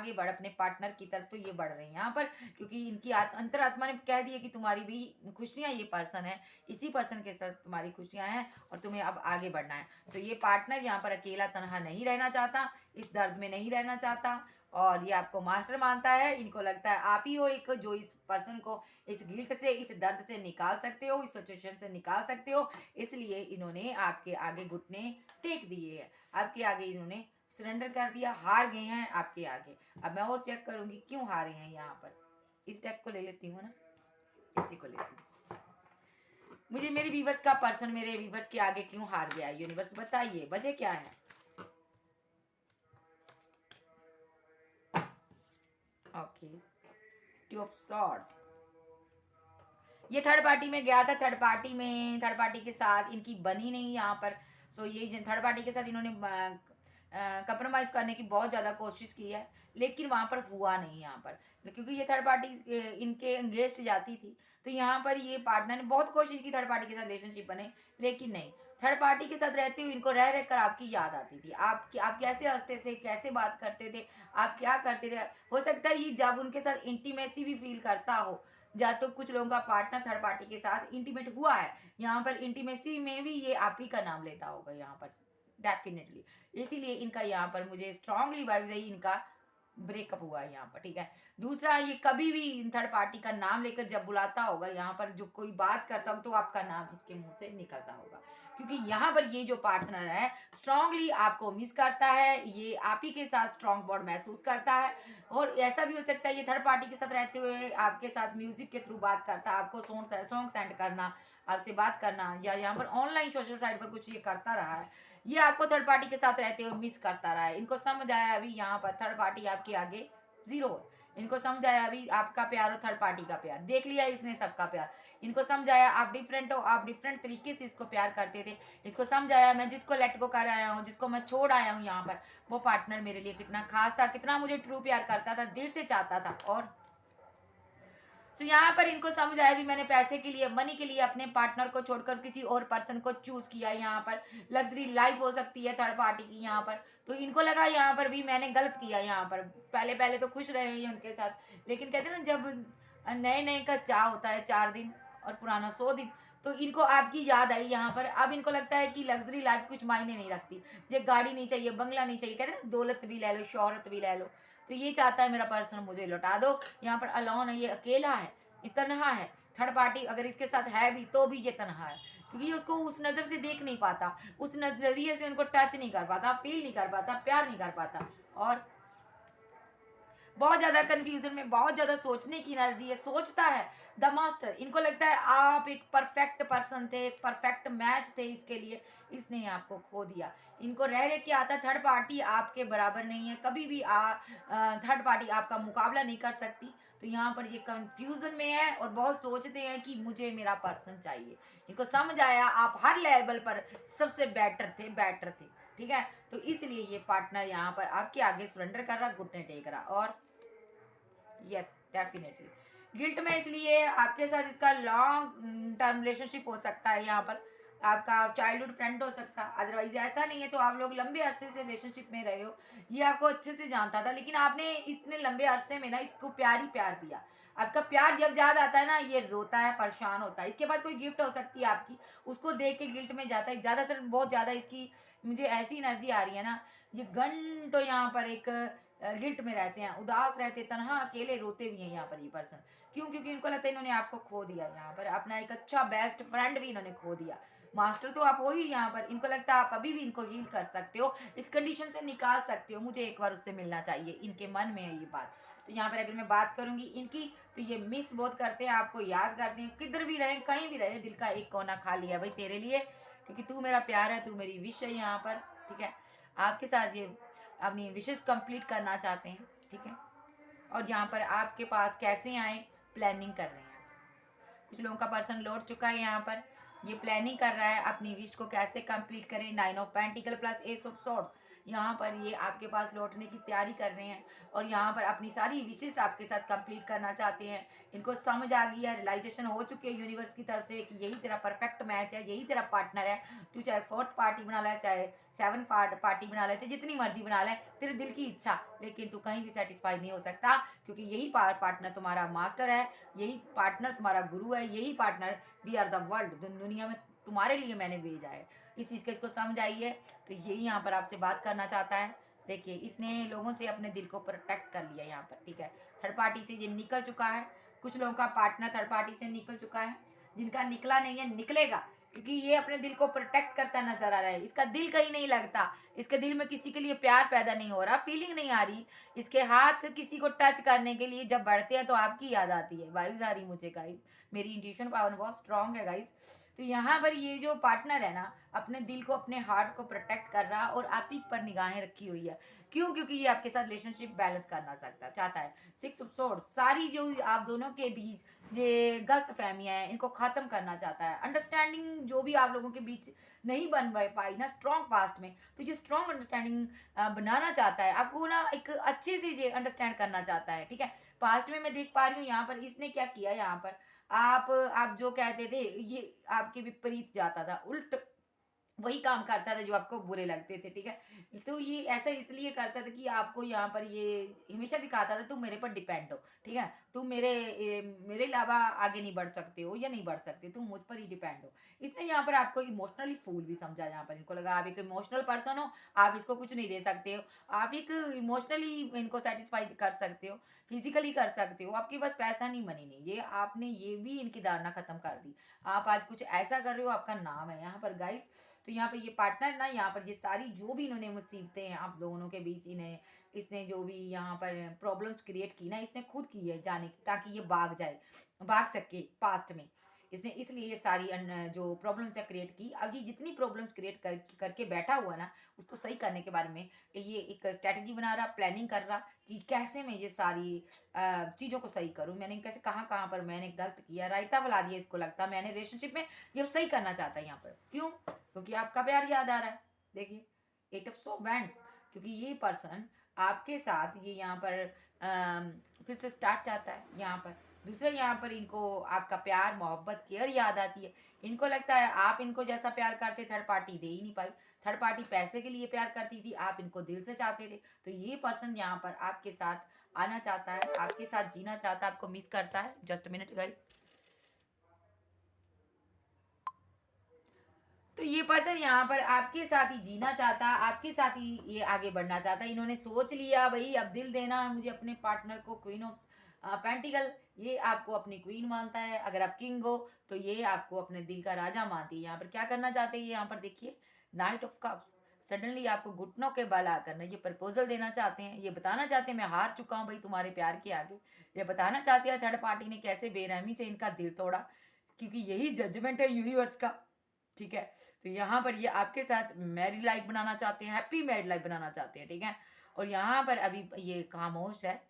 बढ़ अपने पार्टनर की तरफ। तो ये बढ़ रहे हैं यहाँ पर, क्योंकि इनकी अंतरात्मा ने कह दिया कि तुम्हारी भी खुशियाँ ये पर्सन है, इसी पर्सन के साथ तुम्हारी खुशियाँ हैं और तुम्हें अब आगे बढ़ना है। तो ये पार्टनर यहाँ पर अकेला तनहा नहीं रहना चाहता, इस दर्द में नहीं रहना चाहता, और ये आपको मास्टर मानता है। इनको लगता है आप ही हो एक जो इस पर्सन को इस गिल्ट से, इस दर्द से निकाल सकते हो, इस सिचुएशन से निकाल सकते हो। इसलिए इन्होंने आपके आगे घुटने टेक दिए हैं, आपके आगे इन्होंने सरेंडर कर दिया, हार गए हैं आपके आगे। अब मैं और चेक करूंगी क्यों हारे हैं यहाँ पर। इस डेक को ले लेती हूँ ना, इसी को लेती हूँ। मुझे मेरे व्यूवर्स का पर्सन मेरे व्यूवर्स के आगे क्यों हार गया, यूनिवर्स बताइए वजह क्या है। ओके, टू ऑफ सॉर्ड्स, ये थर्ड पार्टी में गया था, थर्ड पार्टी के साथ इनकी बनी नहीं यहाँ पर। सो ये थर्ड पार्टी के साथ इन्होंने कंप्रोमाइज करने की बहुत ज़्यादा कोशिश की है, लेकिन वहाँ पर हुआ नहीं यहाँ पर, क्योंकि ये थर्ड पार्टी इनके एंगेज्ड जाती थी। तो यहाँ पर ये पार्टनर ने बहुत कोशिश की थर्ड पार्टी के साथ रिलेशनशिप बने, लेकिन नहीं। थर्ड पार्टी के साथ रहते हुए इनको रह रह कर आपकी याद आती थी, आप कैसे हंसते थे, कैसे बात करते थे, आप क्या करते थे। हो सकता है ये जब उनके साथ इंटीमेसी भी फील करता हो, या तो कुछ लोगों का पार्टनर थर्ड पार्टी के साथ इंटीमेट हुआ है, यहाँ पर इंटीमेसी में भी ये आप ही का नाम लेता होगा यहाँ पर डेफिनेटली। इसीलिए इनका यहाँ पर मुझे स्ट्रांगली वाइब्स है, इनका ब्रेकअप हुआ है यहाँ पर, ठीक है। दूसरा, ये कभी भी थर्ड पार्टी का नाम लेकर जब बुलाता होगा यहाँ पर, जो कोई बात करता होगा तो आपका नाम इसके मुंह से निकलता होगा, क्योंकि यहाँ पर ये जो पार्टनर है स्ट्रांगली आपको मिस करता है, ये आप ही के साथ स्ट्रांग बॉन्ड महसूस करता है। और ऐसा भी हो सकता है ये थर्ड पार्टी के साथ रहते हुए आपके साथ म्यूजिक के थ्रू बात करता है, आपको सॉन्ग सेंड करना, आपसे बात करना, या यहाँ पर ऑनलाइन सोशल साइट पर कुछ ये करता रहा है, ये आपको थर्ड पार्टी के साथ रहते हुए मिस करता रहा है। इनको समझ आया अभी यहाँ पर थर्ड पार्टी आपके आगे जीरो है, इनको समझ आया अभी आपका प्यार और थर्ड पार्टी का प्यार, देख लिया इसने सबका प्यार। इनको समझ आया आप डिफरेंट हो, आप डिफरेंट तरीके से इसको प्यार करते थे। इसको समझ आया मैं जिसको लेट गो कर आया हूँ, जिसको मैं छोड़ आया हूँ यहाँ पर, वो पार्टनर मेरे लिए कितना खास था, कितना मुझे ट्रू प्यार करता था, दिल से चाहता था। और तो यहाँ पर इनको समझ आया भी मैंने पैसे के लिए, मनी के लिए अपने पार्टनर को छोड़कर किसी और पर्सन को चूज किया। यहाँ पर लग्जरी लाइफ हो सकती है थर्ड पार्टी की यहाँ पर, तो इनको लगा यहाँ पर भी मैंने गलत किया। यहाँ पर पहले पहले तो खुश रहे हैं उनके साथ, लेकिन कहते हैं ना जब नए नए का चाह होता है 4 दिन और पुराना 100 दिन, तो इनको आपकी याद आई यहाँ पर। अब इनको लगता है कि लग्जरी लाइफ कुछ मायने नहीं रखती, ये गाड़ी नहीं चाहिए, बंगला नहीं चाहिए, कहते हैं ना दौलत भी ले लो, शोहरत भी ले लो। तो ये चाहता है मेरा पर्सन मुझे लौटा दो। यहाँ पर अलोन है, ये अकेला है, ये तनहा है। थर्ड पार्टी अगर इसके साथ है भी तो भी ये तनहा है, क्योंकि ये उसको उस नज़र से देख नहीं पाता, उस नजरिए से उनको टच नहीं कर पाता, फील नहीं कर पाता, प्यार नहीं कर पाता। और बहुत ज्यादा कंफ्यूजन में, बहुत ज्यादा सोचने की एनर्जी है, सोचता है द मास्टर। इनको लगता है आप एक परफेक्ट पर्सन थे, एक परफेक्ट मैच थे इसके लिए, इसने आपको खो दिया। इनको रह रह के आता थर्ड पार्टी आपके बराबर नहीं है, कभी भी थर्ड पार्टी आपका मुकाबला नहीं कर सकती। तो यहाँ पर ये कंफ्यूजन में है और बहुत सोचते हैं कि मुझे मेरा पर्सन चाहिए। इनको समझ आया आप हर लेवल पर सबसे बेटर थे, ठीक है। तो इसलिए ये पार्टनर यहाँ पर आपके आगे सरेंडर कर रहा, घुटने टेक रहा। और यस डेफिनेटली गिल्ट में, इसलिए आपके साथ इसका लॉन्ग टर्म रिलेशनशिप हो सकता है। यहाँ पर आपका चाइल्डहुड फ्रेंड हो सकता है, अदरवाइज ऐसा नहीं है तो आप लोग लंबे अरसे से रिलेशनशिप में रहे हो, ये आपको अच्छे से जानता था, लेकिन आपने इतने लंबे अरसे में ना इसको प्यार ही प्यार दिया। आपका प्यार जब याद आता है ना, ये रोता है, परेशान होता है। इसके बाद कोई गिफ्ट हो सकती है आपकी, उसको देख के गिल्ट में जाता है, ज़्यादातर बहुत ज़्यादा इसकी मुझे ऐसी एनर्जी आ रही है ना, ये घंटों यहाँ पर एक गिल्ट में रहते हैं, उदास रहते, तन्हा अकेले रोते भी हैं यहाँ पर ये पर्सन। क्यों? क्योंकि इनको लगता है इन्होंने आपको खो दिया, यहाँ पर अपना एक अच्छा बेस्ट फ्रेंड भी इन्होंने खो दिया। मास्टर तो आप हो ही यहाँ पर, इनको लगता है आप अभी भी इनको हील कर सकते हो, इस कंडीशन से निकाल सकते हो, मुझे एक बार उससे मिलना चाहिए, इनके मन में है ये बात। तो यहाँ पर अगर मैं बात करूंगी इनकी, तो ये मिस बहुत करते हैं, आपको याद करते हैं, किधर भी रहे कहीं भी रहे, दिल का एक कोना खाली है भाई तेरे लिए, क्योंकि तू मेरा प्यार है, तू मेरी विश है यहाँ पर। ठीक है, आपके साथ ये अपनी विशेस कंप्लीट करना चाहते हैं। ठीक है, और यहाँ पर आपके पास कैसे आए, प्लानिंग कर रहे हैं। कुछ लोगों का पर्सन लौट चुका है यहाँ पर, ये प्लानिंग कर रहा है अपनी विश को कैसे कंप्लीट करें। 9 of pentacle plus S of swords, यहाँ पर ये आपके पास लौटने की तैयारी कर रहे हैं, और यहाँ पर अपनी सारी विशेस आपके साथ कंप्लीट करना चाहते हैं। इनको समझ आ गई है, रियलाइजेशन हो चुकी है यूनिवर्स की तरफ से कि यही तेरा परफेक्ट मैच है, यही तेरा पार्टनर है। तू चाहे 4th पार्टी बना ले, चाहे 7 पार्टी बना ले, चाहे जितनी मर्जी बना ले, तेरे दिल की इच्छा, लेकिन तू कहीं भी सेटिस्फाई नहीं हो सकता, क्योंकि यही पार्टनर तुम्हारा मास्टर है, यही पार्टनर तुम्हारा गुरु है, यही partner we are the world, दुनिया में तुम्हारे लिए मैंने भेजा है। इस चीज़ का इसको समझ आई है, तो यही यहाँ पर आपसे बात करना चाहता है। देखिए, इसने लोगों से अपने दिल को प्रोटेक्ट कर लिया यहाँ पर। ठीक है, थर्ड पार्टी से ये निकल चुका है, कुछ लोगों का पार्टनर थर्ड पार्टी से निकल चुका है, जिनका निकला नहीं है निकलेगा, क्योंकि ये अपने दिल को प्रोटेक्ट करता नजर आ रहा है। इसका दिल कहीं नहीं लगता, इसके दिल में किसी के लिए प्यार पैदा नहीं हो रहा, फीलिंग नहीं आ रही, इसके हाथ किसी को टच करने के लिए जब बढ़ते हैं तो आपकी याद आती है, वाइब्स आ रही मुझे गाइस, मेरी इंट्यूशन पावर बहुत स्ट्रांग है गाइस। तो यहाँ पर ये जो पार्टनर है ना, अपने दिल को अपने हार्ट को प्रोटेक्ट कर रहा, और आप ही पर निगाहें रखी हुई है। क्यों? क्योंकि ये आपके साथ रिलेशनशिप बैलेंस करना सकता चाहता है। 6 ऑफ सोर्ड्स, सारी जो आप दोनों के बीच ये गलत फहमियाँ हैं, इनको ख़त्म करना चाहता है। अंडरस्टैंडिंग जो भी आप लोगों के बीच नहीं बन पाई ना स्ट्रॉन्ग पास्ट में, तो ये स्ट्रॉन्ग अंडरस्टैंडिंग बनाना चाहता है, आपको ना एक अच्छे से ये अंडरस्टैंड करना चाहता है। ठीक है, पास्ट में मैं देख पा रही हूँ यहाँ पर इसने क्या किया, यहाँ पर आप जो कहते थे ये आपके विपरीत जाता था, उल्ट वही काम करता था जो आपको बुरे लगते थे। ठीक है, तो ये ऐसा इसलिए करता था कि आपको यहाँ पर ये हमेशा दिखाता था तुम मेरे पर डिपेंड हो। ठीक है, तुम मेरे अलावा आगे नहीं बढ़ सकते हो या नहीं बढ़ सकते, तुम मुझ पर ही डिपेंड हो। इसने यहाँ पर आपको इमोशनली फूल भी समझा, यहाँ पर इनको लगा आप एक इमोशनल पर्सन हो, आप इसको कुछ नहीं दे सकते हो, आप एक इमोशनली इनको सेटिस्फाई कर सकते हो, फिजिकली कर सकते हो, आपके पास पैसा नहीं मनी नहीं, ये आपने ये भी इनकी धारणा खत्म कर दी। आप आज कुछ ऐसा कर रहे हो, आपका नाम है यहाँ पर गाइस। तो यहाँ पर ये पार्टनर ना, यहाँ पर ये सारी जो भी इन्होंने मुसीबतें हैं आप दोनों के बीच, इन्हें इसने जो भी यहाँ पर प्रॉब्लम्स क्रिएट की ना, इसने खुद की है जाने की, ताकि ये भाग जाए, भाग सके पास्ट में। इसने इसलिए ये सारी जो प्रॉब्लम्स है क्रिएट की। अब ये जितनी प्रॉब्लम्स क्रिएट करके बैठा हुआ ना, उसको सही करने के बारे में ये एक स्ट्रेटजी बना रहा, प्लानिंग कर रहा कि कैसे मैं ये सारी चीज़ों को सही करूँ, मैंने कैसे कहाँ कहाँ पर मैंने गलत किया, रायता फैला दिया, इसको लगता मैंने रिलेशनशिप में, ये अब सही करना चाहता है यहाँ पर। क्यों? क्योंकि आपका प्यार याद आ रहा है। देखिए, 8 ऑफ सॉर्ड्स, क्योंकि ये पर्सन आपके साथ ये यहाँ पर फिर से स्टार्ट चाहता है यहाँ पर। दूसरा, यहाँ पर इनको आपका प्यार मोहब्बत केयर याद आती है। इनको लगता है आप इनको जैसा प्यार करते थर्ड पार्टी दे ही नहीं पाई, थर्ड पार्टी पैसे के लिए प्यार करती थी, आप इनको दिल से चाहते थे। तो ये पर्सन यहाँ पर आपके साथ आना चाहता है, आपके साथ जीना चाहता है, आपको मिस करता है। Just minute guys. तो ये पर्सन यहाँ पर आपके साथ ही जीना चाहता, आपके साथ ही ये आगे बढ़ना चाहता है। इन्होंने सोच लिया भाई अब दिल देना है मुझे अपने पार्टनर को, क्वीन ऑफ पेंटिकल, ये आपको अपनी क्वीन मानता है। अगर आप किंग हो तो ये आपको अपने दिल का राजा मानती है। यहाँ पर क्या करना चाहते हैं, यहाँ पर देखिए, नाइट ऑफ कप्स, सडनली आपको घुटनों के बल आकर ना ये प्रपोजल देना चाहते हैं। ये बताना चाहते हैं मैं हार चुका हूँ भाई तुम्हारे प्यार के आगे। ये बताना चाहते हैं थर्ड पार्टी ने कैसे बेरहमी से इनका दिल तोड़ा, क्योंकि यही जजमेंट है यूनिवर्स का। ठीक है, तो यहाँ पर ये आपके साथ मैरिड लाइफ बनाना चाहते हैं, हैप्पी मैरिड लाइफ बनाना चाहते हैं। ठीक है, और यहाँ पर अभी ये खामोश है,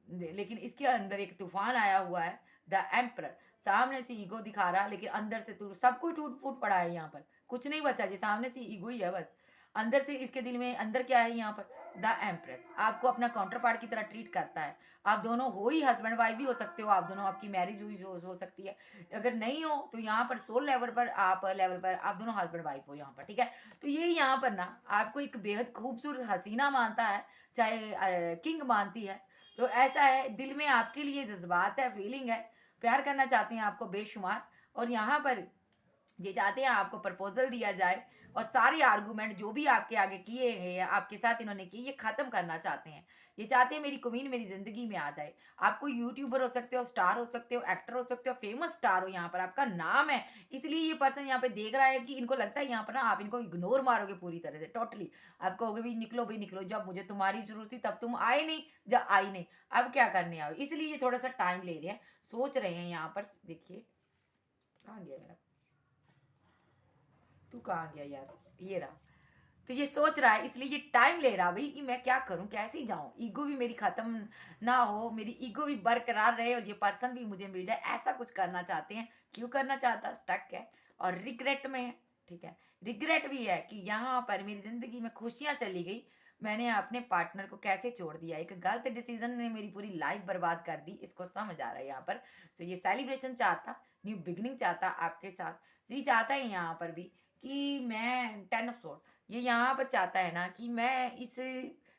लेकिन इसके अंदर एक तूफान आया हुआ है, द एम्परर। सामने से ईगो दिखा रहा, लेकिन अंदर से सब कुछ टूट फूट पड़ा है, यहाँ पर कुछ नहीं बचा जी, सामने से ईगो ही है बस। अंदर से इसके दिल में अंदर क्या है, यहाँ पर द एम्प्रेस आपको अपना काउंटर पार्ट की तरह ट्रीट करता है। आप दोनों हो ही, हस्बैंड वाइफ भी हो सकते हो, आप दोनों, आपकी मैरिज हुई हो सकती है। अगर नहीं हो तो यहाँ पर सोल लेवल पर आप दोनों हस्बैंड वाइफ हो यहाँ पर। ठीक है, तो ये यहाँ पर ना आपको एक बेहद खूबसूरत हसीना मानता है, चाहे किंग मानती है। तो ऐसा है, दिल में आपके लिए जज्बात है, फीलिंग है, प्यार करना चाहते हैं आपको बेशुमार। और यहाँ पर ये चाहते हैं आपको प्रपोजल दिया जाए, और सारे आर्गुमेंट जो भी आपके आगे किए गए हैं, आपके साथ इन्होंने किए, ये खत्म करना चाहते हैं। ये चाहते हैं मेरी क्वीन मेरी जिंदगी में आ जाए। आप कोई यूट्यूबर हो सकते हो, स्टार हो सकते हो, एक्टर हो सकते हो, फेमस स्टार हो, यहाँ पर आपका नाम है, इसलिए ये पर्सन यहाँ पे देख रहा है कि इनको लगता है यहाँ पर ना आप इनको इग्नोर मारोगे पूरी तरह से, टोटली। आप कहोगे भाई निकलो, जब मुझे तुम्हारी जरूरत थी तब तुम आए नहीं, जब आई नहीं, अब क्या करने आओ। इसलिए ये थोड़ा सा टाइम ले रहे हैं, सोच रहे हैं यहाँ पर। देखिए कहाँ गया मेरा, तू कहाँ गया यार, ये रहा। तो ये सोच रहा है, इसलिए ये टाइम ले रहा भाई कि मैं क्या करूं, कैसे ही जाऊं, ईगो भी मेरी खत्म ना हो, मेरी ईगो भी बरकरार रहे और ये पर्सन भी मुझे मिल जाए, ऐसा कुछ करना चाहते हैं। क्यों करना चाहता, स्टक है और रिग्रेट में है। ठीक है, रिग्रेट भी है कि यहाँ पर मेरी जिंदगी में खुशियां चली गई, मैंने अपने पार्टनर को कैसे छोड़ दिया, एक गलत डिसीजन ने मेरी पूरी लाइफ बर्बाद कर दी, इसको समझ आ रहा है यहाँ पर। तो ये सेलिब्रेशन चाहता, न्यू बिगनिंग चाहता आपके साथ। ये चाहता है यहाँ पर भी कि मैं 10 ऑफ, ये यहाँ पर चाहता है ना कि मैं इस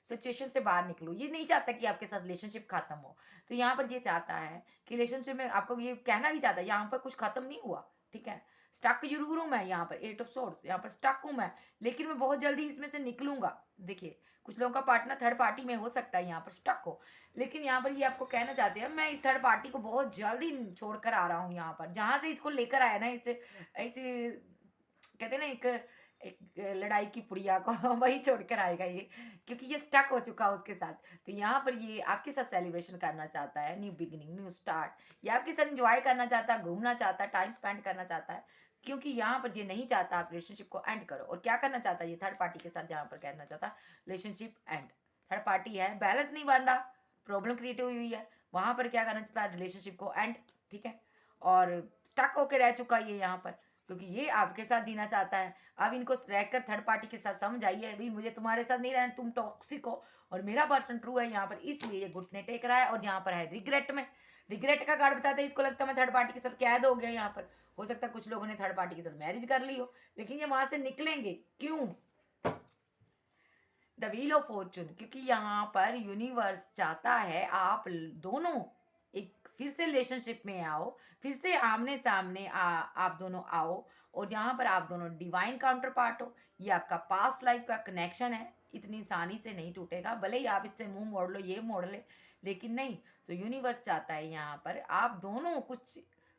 सिचुएशन से बाहर निकलूँ। ये नहीं चाहता कि आपके साथ रिलेशनशिप खत्म हो। तो यहाँ पर ये चाहता है कि रिलेशनशिप में आपको ये कहना भी चाहता है, यहाँ पर कुछ खत्म नहीं हुआ, ठीक है। स्टक जरूर हूँ मैं यहाँ पर, 8 ऑफ सोर्ड्स, यहाँ पर स्टक हूँ मैं, लेकिन मैं बहुत जल्दी इसमें से निकलूंगा। देखिए कुछ लोगों का पार्टनर थर्ड पार्टी में हो सकता है यहाँ पर स्टक हो, लेकिन यहाँ पर ये आपको कहना चाहते हैं मैं इस थर्ड पार्टी को बहुत जल्दी छोड़कर आ रहा हूँ। यहाँ पर जहां से इसको लेकर आया ना, इसे ऐसे कहते हैं ना, एक एक लड़ाई की पुड़िया को वही छोड़कर आएगा ये, क्योंकि ये स्टक हो चुका है उसके साथ। तो यहाँ पर ये आपके साथ सेलिब्रेशन करना चाहता है, न्यू बिगिनिंग, न्यू स्टार्ट। ये आपके साथ एंजॉय करना चाहता है, घूमना चाहता है, टाइम स्पेंड करना चाहता है, क्योंकि यहाँ पर ये नहीं चाहता आप रिलेशनशिप को एंड करो। और क्या करना चाहता है ये थर्ड पार्टी के साथ, जहाँ पर कहना चाहता है रिलेशनशिप एंड। थर्ड पार्टी है, बैलेंस नहीं बन रहा, प्रॉब्लम क्रिएट हुई हुई है, वहां पर क्या करना चाहता है रिलेशनशिप को एंड, ठीक है। और स्टक होकर रह चुका है ये यहाँ पर, क्योंकि ये आपके साथ जीना चाहता है। अब इनको रहकर थर्ड पार्टी के साथ समझ आई है, भाई मुझे तुम्हारे साथ नहीं रहना, तुम टॉक्सिक हो और मेरा पर्सन ट्रू है यहाँ पर, इसलिए ये घुटने टेक रहा है। और यहाँ पर है रिग्रेट में, रिग्रेट का कार्ड बताते हैं, इसको लगता है मैं थर्ड पार्टी के साथ कैद हो गया यहाँ पर। हो सकता है कुछ लोगों ने थर्ड पार्टी के साथ मैरिज कर ली हो, लेकिन ये वहां से निकलेंगे क्यों, द व्हील ऑफ फॉर्चून, क्योंकि यहाँ पर यूनिवर्स चाहता है आप दोनों एक फिर से रिलेशनशिप में आओ, फिर से आमने सामने आप दोनों आओ, और यहाँ पर आप दोनों डिवाइन काउंटर पार्ट हो। ये आपका पास्ट लाइफ का कनेक्शन है, इतनी आसानी से नहीं टूटेगा, भले ही आप इससे मुंह मोड़ लो, ये मोड़ ले, लेकिन नहीं। तो यूनिवर्स चाहता है यहाँ पर आप दोनों कुछ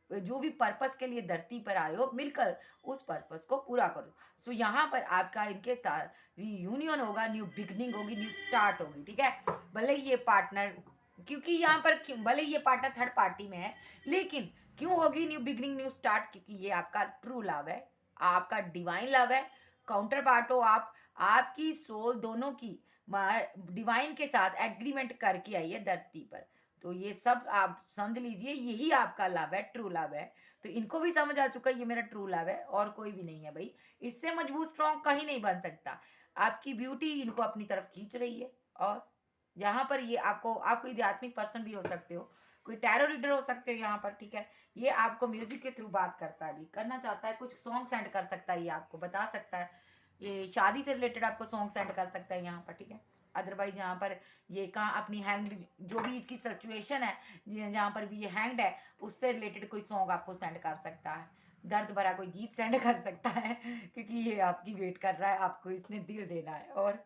जो भी पर्पस के लिए धरती पर आए हो, मिलकर उस पर्पस को पूरा करो। सो यहाँ पर आपका इनके साथ रीयूनियन होगा, न्यू बिगनिंग होगी, न्यू स्टार्ट होगी, ठीक है। भले ही ये पार्टनर, क्योंकि यहाँ पर भले ही ये पार्टनर थर्ड पार्टी में है, लेकिन क्यों होगी न्यू बिगनिंग न्यू स्टार्ट, क्योंकि ये आपका ट्रू लव है, आपका डिवाइन लव है। काउंटर पार्ट हो आप, आपकी सोल दोनों की डिवाइन के साथ एग्रीमेंट करके आई है धरती पर। तो ये सब आप समझ लीजिए, यही आपका लव है, ट्रू लव है। तो इनको भी समझ आ चुका है ये मेरा ट्रू लव है और कोई भी नहीं है भाई, इससे मजबूत स्ट्रॉन्ग कहीं नहीं बन सकता। आपकी ब्यूटी इनको अपनी तरफ खींच रही है। और यहाँ पर ये आपको, आप कोई आध्यात्मिक पर्सन भी हो सकते हो, कोई टैरो रीडर हो सकते हो यहाँ पर, ठीक है। ये आपको म्यूजिक के थ्रू बात करता है, भी करना चाहता है, कुछ सॉन्ग सेंड कर सकता है, ये आपको बता सकता है, ये शादी से रिलेटेड आपको सॉन्ग सेंड कर सकता है यहाँ पर, ठीक है। अदरवाइज यहाँ पर ये कहाँ अपनी हैंग्ड जो भी इसकी सिचुएशन है, जहाँ पर भी ये हैंग्ड है, उससे रिलेटेड कोई सॉन्ग आपको सेंड कर सकता है, दर्द भरा कोई गीत सेंड कर सकता है, क्योंकि ये आपकी वेट कर रहा है, आपको इसने दिल देना है। और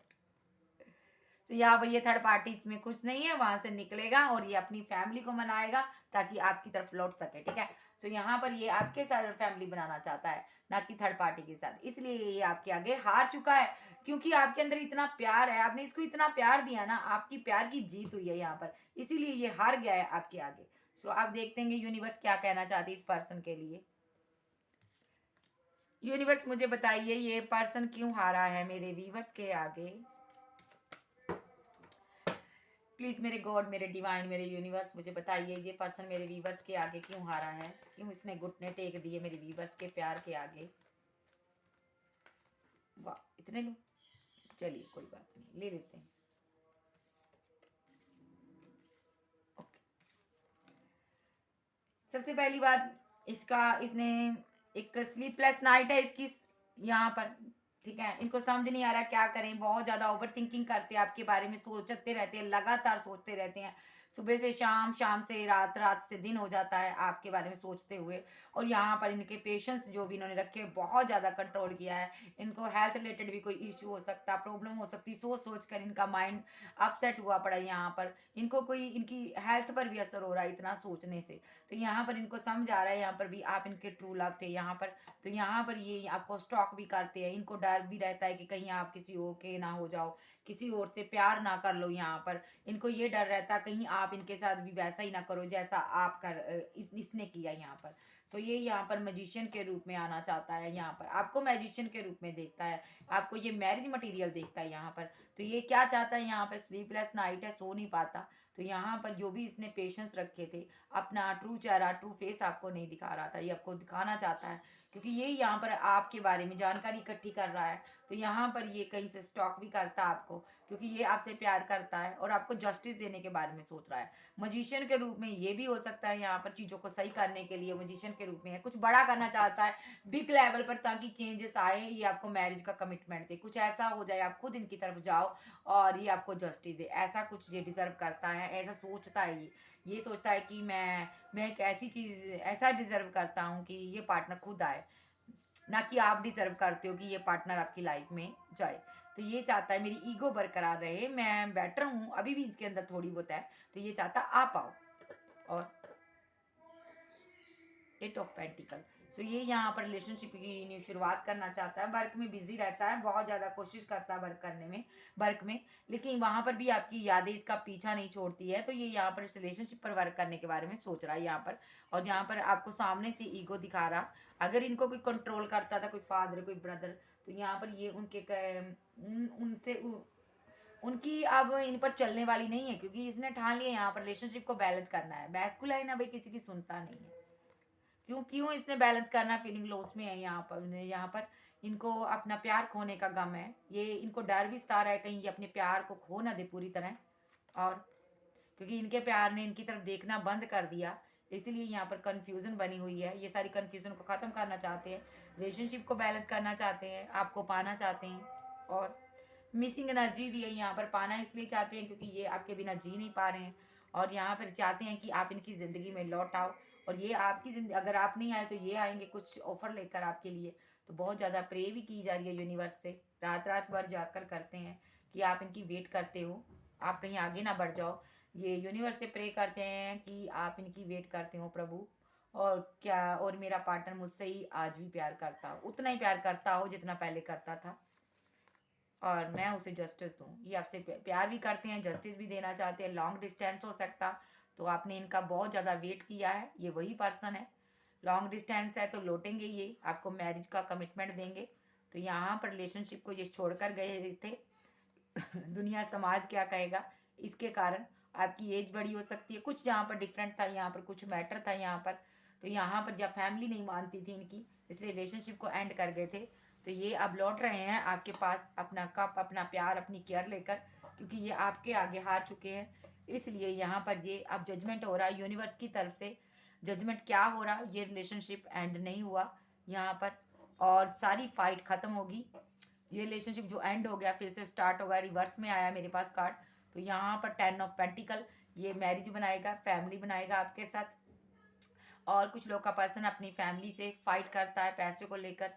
तो यहाँ पर ये थर्ड पार्टी इसमें कुछ नहीं है, वहां से निकलेगा और ये अपनी फैमिली को मनाएगा ताकि आपकी तरफ लौट सके, ठीक है। तो यहाँ पर ये आपके साथ फैमिली बनाना चाहता है, ना कि थर्ड पार्टी के साथ, इसलिए ये आपके आगे हार चुका है, क्योंकि आपके अंदर इतना प्यार है, आपने इसको इतना प्यार दिया ना, आपकी प्यार की जीत हुई है यहाँ पर, इसीलिए ये हार गया है आपके आगे। सो आप देखते हैं यूनिवर्स क्या कहना चाहती है इस पर्सन के लिए। यूनिवर्स मुझे बताइए ये पर्सन क्यों हारा है मेरे व्यूवर्स के आगे। प्लीज मेरे गॉड, मेरे डिवाइन, मेरे यूनिवर्स मुझे बताइए ये पर्सन मेरे व्यूवर्स के आगे क्यों हारा है, क्यों इसने घुटने टेक दिए मेरे व्यूवर्स के प्यार के आगे। वाह, इतने लो, चलिए कोई बात नहीं, ले लेते हैं। ओके, सबसे पहली बात, इसका इसने एक स्लीपलेस नाइट है इसकी यहाँ पर, ठीक है। इनको समझ नहीं आ रहा क्या करें, बहुत ज्यादा ओवर थिंकिंग करते हैं, आपके बारे में सोचते रहते हैं, लगातार सोचते रहते हैं, सुबह से शाम, शाम से रात, रात से दिन हो जाता है आपके बारे में सोचते हुए। और यहाँ पर इनके पेशेंस जो भी इन्होंने रखे बहुत ज़्यादा कंट्रोल किया है। इनको हेल्थ रिलेटेड भी कोई इश्यू हो सकता, प्रॉब्लम हो सकती, सोच सोच कर इनका माइंड अपसेट हुआ पड़ा है यहाँ पर। इनको कोई इनकी हेल्थ पर भी असर हो रहा है इतना सोचने से। तो यहाँ पर इनको समझ आ रहा है यहाँ पर भी आप इनके ट्रू लव थे यहाँ पर। तो यहाँ पर ये आपको स्टॉक भी करते हैं। इनको डर भी रहता है कि कहीं आप किसी और के ना हो जाओ, किसी और से प्यार ना कर लो यहाँ पर। इनको ये डर रहता है कहीं आप इनके साथ भी वैसा ही ना करो जैसा आप इसने किया यहाँ पर। सो ये यहाँ पर मैजिशियन के रूप में आना चाहता है यहाँ पर, आपको मैजिशियन के रूप में देखता है, आपको ये मैरिज मटेरियल देखता है यहाँ पर। तो ये क्या चाहता है यहाँ पर, स्लीपलेस नाइट है, सो नहीं पाता। तो यहाँ पर जो भी इसने पेशेंस रखे थे, अपना ट्रू चेहरा, ट्रू फेस आपको नहीं दिखा रहा था, ये आपको दिखाना चाहता है क्योंकि ये यहाँ पर आपके बारे में जानकारी इकट्ठी कर रहा है। तो यहाँ पर ये कहीं से स्टॉक भी करता है आपको, क्योंकि ये आपसे प्यार करता है और आपको जस्टिस देने के बारे में सोच रहा है। मजिशियन के रूप में ये भी हो सकता है यहाँ पर, चीज़ों को सही करने के लिए मजिशियन के रूप में है, कुछ बड़ा करना चाहता है बिग लेवल पर ताकि चेंजेस आए, ये आपको मैरिज का कमिटमेंट दे, कुछ ऐसा हो जाए आप खुद इनकी तरफ जाओ और ये आपको जस्टिस दे, ऐसा कुछ ये डिजर्व करता है, ऐसा सोचता है ये सोचता है कि मैं एक ऐसी चीज़ ऐसा डिजर्व करता हूँ कि ये पार्टनर खुद आए, ना कि आप डिजर्व करते हो कि ये पार्टनर आपकी लाइफ में जाए। तो ये चाहता है मेरी ईगो बरकरार रहे, मैं बेटर हूँ, अभी भी इसके अंदर थोड़ी बहुत है, तो ये चाहता आप आओ। और एट ऑफ पेंटिकल, सो ये यहाँ पर रिलेशनशिप की न्यू शुरुआत करना चाहता है। वर्क में बिजी रहता है, बहुत ज़्यादा कोशिश करता है वर्क करने में, वर्क में, लेकिन वहाँ पर भी आपकी यादें इसका पीछा नहीं छोड़ती है। तो ये यहाँ पर इस रिलेशनशिप पर वर्क करने के बारे में सोच रहा है यहाँ पर। और यहाँ पर आपको सामने से ईगो दिखा रहा, अगर इनको कोई कंट्रोल करता था, कोई फादर, कोई ब्रदर, तो यहाँ पर ये उनके उनसे उनकी अब इन पर चलने वाली नहीं है, क्योंकि इसने ठान लिया यहाँ पर रिलेशनशिप को बैलेंस करना है। मैस्कुलाइन भाई किसी की सुनता नहीं है, क्यों क्यों इसने बैलेंस करना, फीलिंग लॉस में है यहाँ पर इनको अपना प्यार खोने का गम है, ये इनको डर भी सता रहा है कहीं ये अपने प्यार को खो ना दे पूरी तरह। और क्योंकि इनके प्यार ने इनकी तरफ देखना बंद कर दिया, इसीलिए यहाँ पर कंफ्यूजन बनी हुई है। ये सारी कंफ्यूजन को ख़त्म करना चाहते हैं, रिलेशनशिप को बैलेंस करना चाहते हैं, आपको पाना चाहते हैं। और मिसिंग एनर्जी भी है यहाँ पर, पाना इसलिए चाहते हैं क्योंकि ये आपके बिना जी नहीं पा रहे हैं। और यहाँ पर चाहते हैं कि आप इनकी ज़िंदगी में लौट आओ, और ये आपकी जिंदगी, अगर आप नहीं आए तो ये आएंगे कुछ ऑफर लेकर आपके लिए। तो बहुत ज़्यादा प्रे भी की जा रही है यूनिवर्स से, रात रात भर जाकर करते हैं कि आप इनकी वेट करते हो, आप कहीं आगे ना बढ़ जाओ। ये यूनिवर्स से प्रे करते हैं कि आप इनकी वेट करते हो प्रभु, और क्या, और मेरा पार्टनर मुझसे ही आज भी प्यार करता हो, उतना ही प्यार करता हो जितना पहले करता था, और मैं उसे जस्टिस दूँ। ये आपसे प्यार भी करते हैं, जस्टिस भी देना चाहते हैं। लॉन्ग डिस्टेंस हो सकता, तो आपने इनका बहुत ज़्यादा वेट किया है, ये वही पर्सन है। लॉन्ग डिस्टेंस है तो लौटेंगे, ये आपको मैरिज का कमिटमेंट देंगे। तो यहाँ पर रिलेशनशिप को ये छोड़कर गए थे दुनिया समाज क्या कहेगा, इसके कारण आपकी एज बड़ी हो सकती है, कुछ जहाँ पर डिफरेंट था, यहाँ पर कुछ मैटर था यहाँ पर। तो यहाँ पर जब फैमिली नहीं मानती थी इनकी, इसलिए रिलेशनशिप को एंड कर गए थे। तो ये अब लौट रहे हैं आपके पास अपना कप, अपना प्यार, अपनी केयर लेकर, क्योंकि ये आपके आगे हार चुके हैं। इसलिए यहाँ पर ये अब जजमेंट हो रहा है यूनिवर्स की तरफ से। जजमेंट क्या हो रहा, ये रिलेशनशिप एंड नहीं हुआ यहाँ पर, और सारी फाइट ख़त्म होगी। ये रिलेशनशिप जो एंड हो गया फिर से स्टार्ट होगा, रिवर्स में आया मेरे पास कार्ड। तो यहाँ पर 10 ऑफ पेंटिकल, ये मैरिज बनाएगा, फैमिली बनाएगा आपके साथ। और कुछ लोग का पर्सन अपनी फैमिली से फाइट करता है पैसे को लेकर,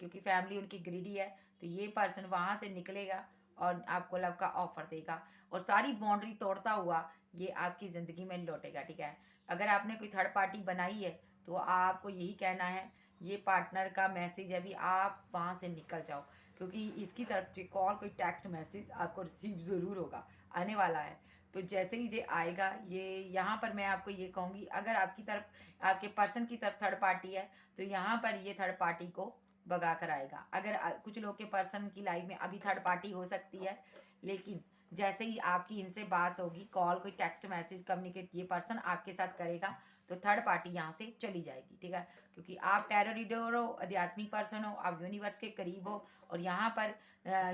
क्योंकि फैमिली उनकी ग्रीडी है। तो ये पर्सन वहाँ से निकलेगा और आपको लव का ऑफर देगा, और सारी बाउंड्री तोड़ता हुआ ये आपकी ज़िंदगी में लौटेगा, ठीक है। अगर आपने कोई थर्ड पार्टी बनाई है तो आपको यही कहना है, ये पार्टनर का मैसेज है, अभी आप वहाँ से निकल जाओ, क्योंकि इसकी तरफ से कॉल, कोई टेक्स्ट मैसेज आपको रिसीव ज़रूर होगा, आने वाला है। तो जैसे ही ये आएगा, ये यहाँ पर मैं आपको ये कहूँगी, अगर आपकी तरफ, आपके पर्सन की तरफ थर्ड पार्टी है, तो यहाँ पर ये थर्ड पार्टी को भगा कर आएगा। अगर कुछ लोग के पर्सन की लाइफ में अभी थर्ड पार्टी हो सकती है, लेकिन जैसे ही आपकी इनसे बात होगी, कॉल, कोई टेक्स्ट मैसेज कम्युनिकेट ये पर्सन आपके साथ करेगा, तो थर्ड पार्टी यहाँ से चली जाएगी, ठीक है। क्योंकि आप टैरो रीडर हो, आध्यात्मिक पर्सन हो, आप यूनिवर्स के करीब हो, और यहाँ पर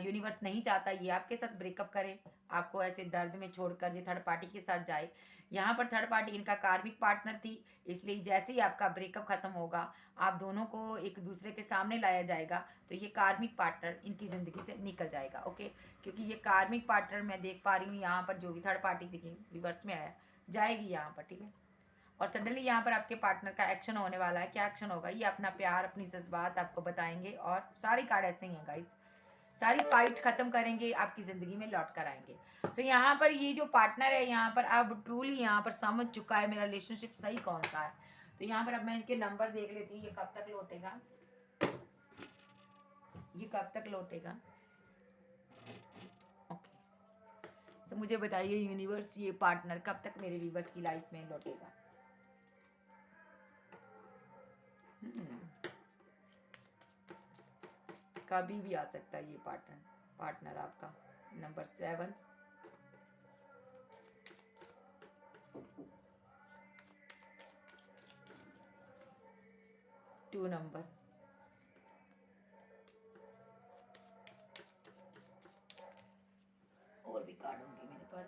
यूनिवर्स नहीं चाहता ये आपके साथ ब्रेकअप करे, आपको ऐसे दर्द में छोड़कर ये थर्ड पार्टी के साथ जाए। यहाँ पर थर्ड पार्टी इनका कार्मिक पार्टनर थी, इसलिए जैसे ही आपका ब्रेकअप खत्म होगा, आप दोनों को एक दूसरे के सामने लाया जाएगा, तो ये कार्मिक पार्टनर इनकी ज़िंदगी से निकल जाएगा। ओके, क्योंकि ये कार्मिक पार्टनर मैं देख पा रही हूँ यहाँ पर जो भी थर्ड पार्टी दिखी रिवर्स में आया जाएगी यहाँ पर, ठीक है। और सडनली यहाँ पर आपके पार्टनर का एक्शन होने वाला है। क्या एक्शन होगा? ये अपना प्यार, अपनी जज्बात आपको बताएंगे, और सारी कार्ड ऐसे ही हैं गाइस। सारी फाइट खत्म करेंगे, आपकी ज़िंदगी में लौट कर आएंगे। सो यहाँ पर ये जो पार्टनर है यहाँ पर अब ट्रूली यहाँ पर समझ चुका है मेरा रिलेशनशिप सही कौन सा है। तो यहाँ पर अब मैं इनके नंबर देख लेती हूँ, ये कब तक लौटेगा, ये कब तक लौटेगा। ओके, सो मुझे बताइए यूनिवर्स, ये पार्टनर कब तक मेरे व्यूवर्स की लाइफ में लौटेगा। कभी भी आ सकता है ये पार्टनर आपका। नंबर 7, 2 नंबर, और भी कार्ड होंगे मेरे पास,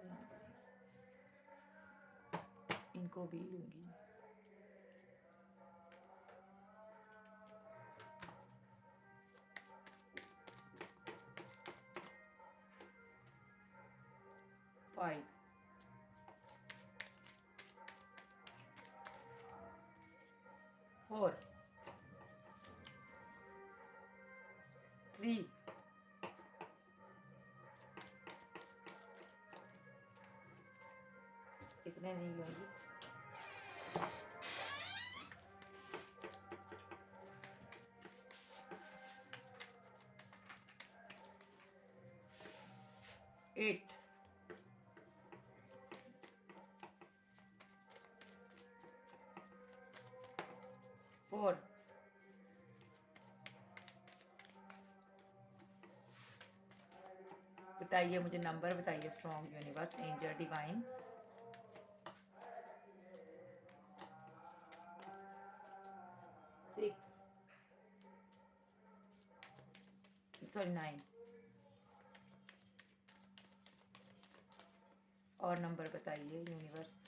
इनको भी लूंगी। फाइव, 4, 3, इतने नहीं लूंगी। 8, 4, बताइए मुझे नंबर बताइए strong universe, angel divine. 6, sorry 9, और नंबर बताइए यूनिवर्स।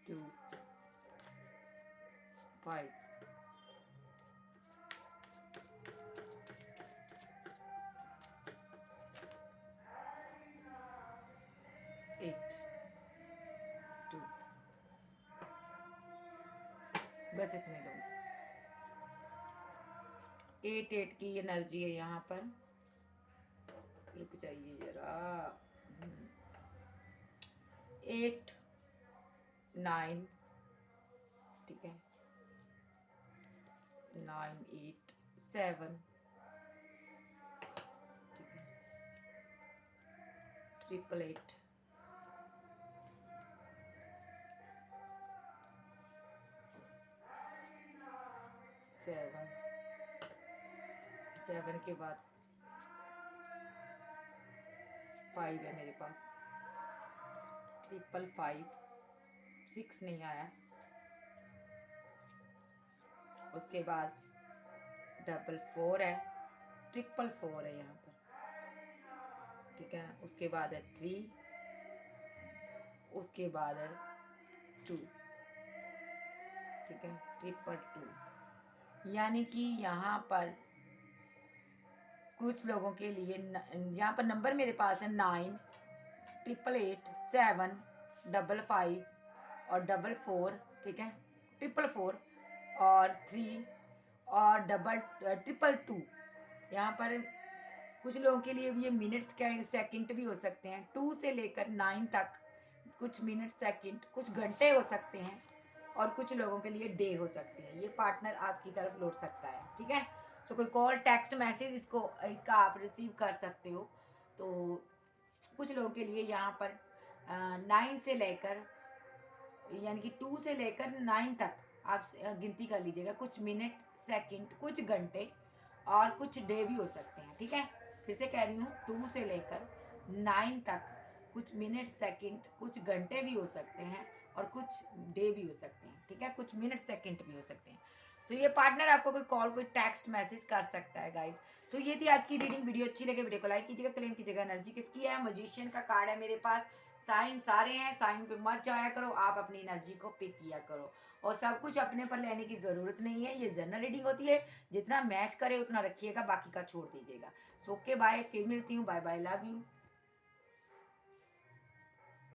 2, 5, 8, 2, बस इतने लोग। 8 की एनर्जी है यहाँ पर, रुक जाइए जरा। 8, 9, ठीक है, 9, 8, 7, ठीक है, 888, 7, 7 के बाद 5 है मेरे पास, 555, 6 नहीं आया, उसके बाद 444 है, 444 है यहाँ पर, ठीक है, उसके बाद है 3, उसके बाद है 2, ठीक है, 222। यानी कि यहाँ पर कुछ लोगों के लिए यहाँ पर नंबर मेरे पास है 9, 888, 7, 55 और 44, ठीक है, 444 और 3 और 222। यहाँ पर कुछ लोगों के लिए ये मिनट्स सेकंड भी हो सकते हैं, 2 से लेकर 9 तक कुछ मिनट सेकंड, कुछ घंटे हो सकते हैं, और कुछ लोगों के लिए डे हो सकते हैं। ये पार्टनर आपकी तरफ लौट सकता है, ठीक है। सो कोई कॉल, टेक्स्ट मैसेज इसका आप रिसीव कर सकते हो। तो कुछ लोगों के लिए यहाँ पर 9 से लेकर, यानी कि 2 से लेकर 9 तक आप गिनती कर लीजिएगा, कुछ मिनट सेकंड, कुछ घंटे और कुछ डे भी हो सकते हैं, ठीक है। फिर से कह रही हूँ, 2 से लेकर 9 तक कुछ मिनट सेकंड, कुछ घंटे भी हो सकते हैं और कुछ डे भी हो सकते हैं, ठीक है, कुछ मिनट सेकंड भी हो सकते हैं। सो ये पार्टनर आपको कोई कॉल कोई टेक्स्ट मैसेज कर सकता है गाइस। सो ये थी आज की रीडिंग। वीडियो अच्छी लगे वीडियो को लाइक कीजिएगा, क्लेम कीजिएगा। एनर्जी किसकी है? मजिशियन का कार्ड है मेरे पास। साइन सारे हैं, साइन पे मत जाया करो, आप अपनी एनर्जी को पिक किया करो और सब कुछ अपने पर लेने की ज़रूरत नहीं है। ये जनरल रीडिंग होती है, जितना मैच करे उतना रखिएगा, बाकी का छोड़ दीजिएगा। सो ओके बाय, फिर मिलती हूँ, बाय बाय, लव यू।